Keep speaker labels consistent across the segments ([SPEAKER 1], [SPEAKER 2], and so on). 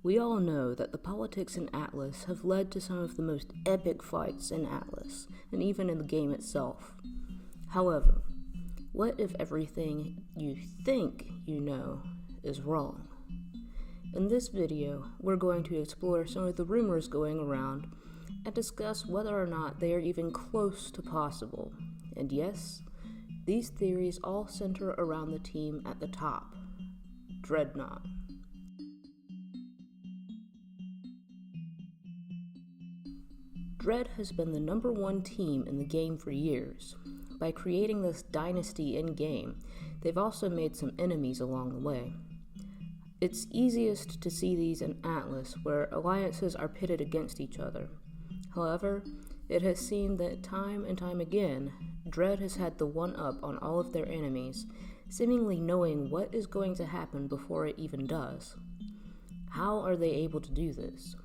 [SPEAKER 1] We all know that the politics in Atlas have led to some of the most epic fights in Atlas, and even in the game itself. However, what if everything you think you know is wrong? In this video, we're going to explore some of the rumors going around and discuss whether or not they are even close to possible. And yes, these theories all center around the team at the top, Dreadnought. Dread has been the number one team in the game for years. By creating this dynasty in-game, they've also made some enemies along the way. It's easiest to see these in Atlas, where alliances are pitted against each other. However, it has seemed that time and time again, Dread has had the one-up on all of their enemies, seemingly knowing what is going to happen before it even does. How are they able to do this?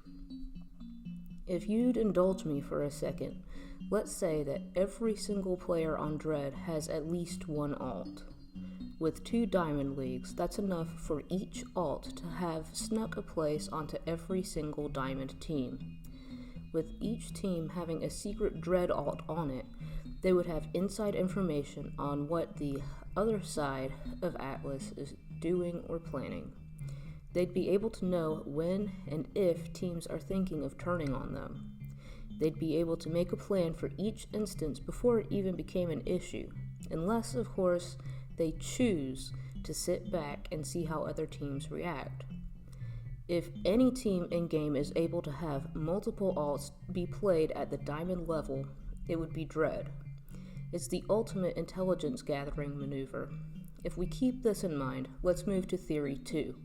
[SPEAKER 1] If you'd indulge me for a second, let's say that every single player on Dread has at least one alt. With 2 Diamond Leagues, that's enough for each alt to have snuck a place onto every single Diamond team. With each team having a secret Dread alt on it, they would have inside information on what the other side of Atlas is doing or planning. They'd be able to know when and if teams are thinking of turning on them. They'd be able to make a plan for each instance before it even became an issue, unless, of course, they choose to sit back and see how other teams react. If any team in-game is able to have multiple alts be played at the diamond level, it would be Dread. It's the ultimate intelligence gathering maneuver. If we keep this in mind, let's move to Theory 2.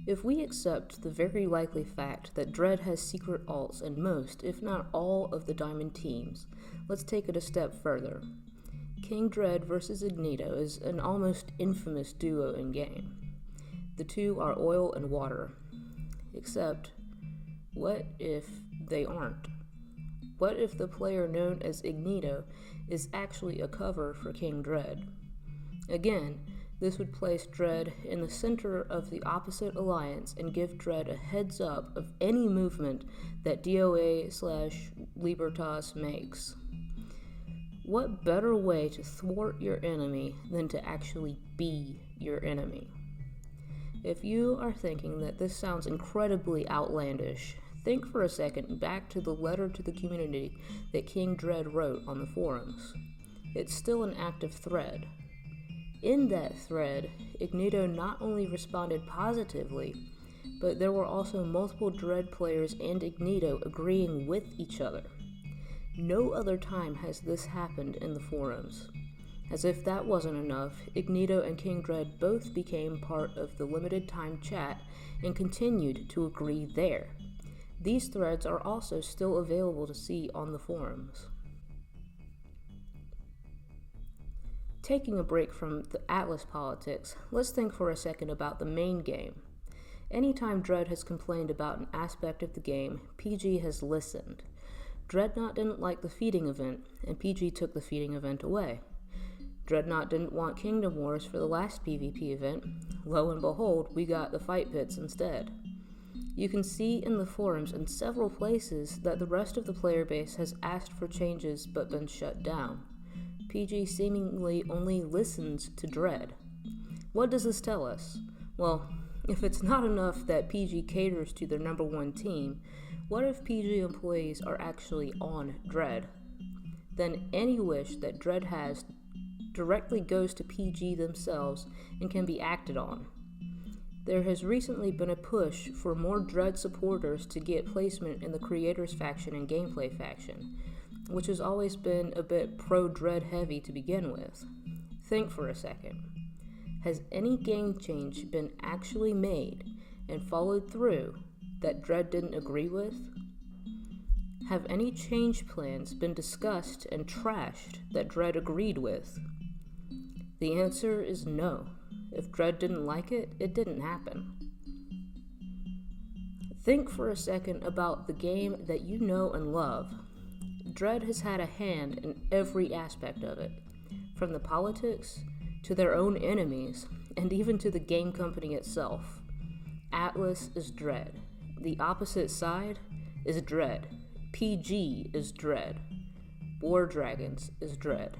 [SPEAKER 1] If we accept the very likely fact that Dread has secret alts in most, if not all, of the Diamond teams, let's take it a step further. King Dread versus Anita is an almost infamous duo in-game. The two are oil and water. Except, what if they aren't? What if the player known as Anita is actually a cover for King Dread? Again, this would place Dread in the center of the opposite alliance and give Dread a heads up of any movement that DOA/Libertas makes. What better way to thwart your enemy than to actually be your enemy? If you are thinking that this sounds incredibly outlandish, think for a second back to the letter to the community that King Dread wrote on the forums. It's still an active thread. In that thread, Anita not only responded positively, but there were also multiple Dread players and Anita agreeing with each other. No other time has this happened in the forums. As if that wasn't enough, Anita and King Dread both became part of the limited time chat and continued to agree there. These threads are also still available to see on the forums. Taking a break from the Atlas politics, let's think for a second about the main game. Anytime Dread has complained about an aspect of the game, PG has listened. Dreadnought didn't like the feeding event, and PG took the feeding event away. Dreadnought didn't want Kingdom Wars for the last PvP event. Lo and behold, we got the fight pits instead. You can see in the forums in several places that the rest of the player base has asked for changes but been shut down. PG seemingly only listens to Dread. What does this tell us? Well, if it's not enough that PG caters to their number one team, what if PG employees are actually on Dread? Then any wish that Dread has directly goes to PG themselves and can be acted on. There has recently been a push for more Dread supporters to get placement in the Creators faction and Gameplay faction, which has always been a bit pro-Dread heavy to begin with. Think for a second. Has any game change been actually made and followed through that Dread didn't agree with? Have any change plans been discussed and trashed that Dread agreed with? The answer is no. If Dread didn't like it, it didn't happen. Think for a second about the game that you know and love. Dread has had a hand in every aspect of it, from the politics to their own enemies, and even to the game company itself. Atlas is dread. The opposite side is dread. PG is dread. War Dragons is dread.